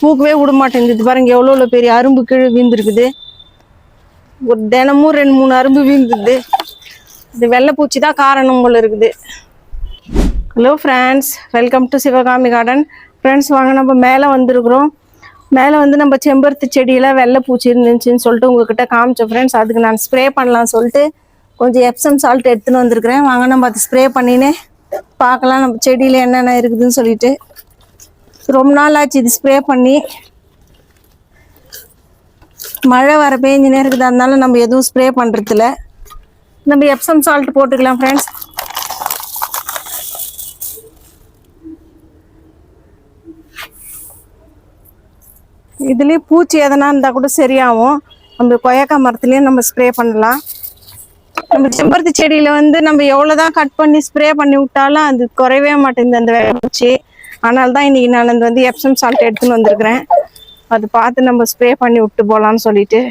பூக்கவே விட மாட்டேங்குது. பாருங்க எவ்வளோ பெரிய அரும்பு கீழே வீழ்ந்துருக்குது. ஒரு தினமும் 2-3 அரும்பு வீழ்ந்துது. இது வெள்ளைப்பூச்சி தான் காரணம் போல இருக்குது. Hello friends, welcome to Sivakami garden. Friends வாங்க நம்ம மேலே வந்திருக்கிறோம். மேலே வந்து நம்ம செம்பருத்தி செடியில் வெள்ளைப்பூச்சி இருந்துச்சுன்னு சொல்லிட்டு உங்ககிட்ட காமிச்சோம் ஃப்ரெண்ட்ஸ். அதுக்கு நான் ஸ்ப்ரே பண்ணலாம் சொல்லிட்டு கொஞ்சம் எப்சம் சால்ட் எடுத்துன்னு வந்திருக்கிறேன். வாங்க நம்ம அதை ஸ்ப்ரே பண்ணின்னு பார்க்கலாம் நம்ம செடியில் என்னென்ன இருக்குதுன்னு சொல்லிட்டு. ரொம்ப நாள் ஆச்சு இது ஸ்ப்ரே பண்ணி. மழை வர பெஞ்சினே இருக்குது, அதனால நம்ம எதுவும் ஸ்ப்ரே பண்ணுறதில்ல. நம்ம எப்சம் சால்ட் போட்டுக்கலாம் ஃப்ரெண்ட்ஸ். இதுலேயே பூச்சி எதனா இருந்தால் கூட சரியாகும். நம்ம கொய்யாக்காய் மரத்துலேயும் நம்ம ஸ்ப்ரே பண்ணலாம். நம்ம செம்பருத்தி செடியில் வந்து நம்ம எவ்வளோதான் கட் பண்ணி ஸ்ப்ரே பண்ணி விட்டாலும் அது குறையவே மாட்டேங்குது அந்த வெள்ளைப்பூச்சி. அதனால தான் இன்றைக்கி நான் வந்து எப்சம் சால்ட் எடுத்துன்னு வந்திருக்கிறேன். அது பார்த்து நம்ம ஸ்ப்ரே பண்ணி விட்டு போகலான்னு சொல்லிட்டு.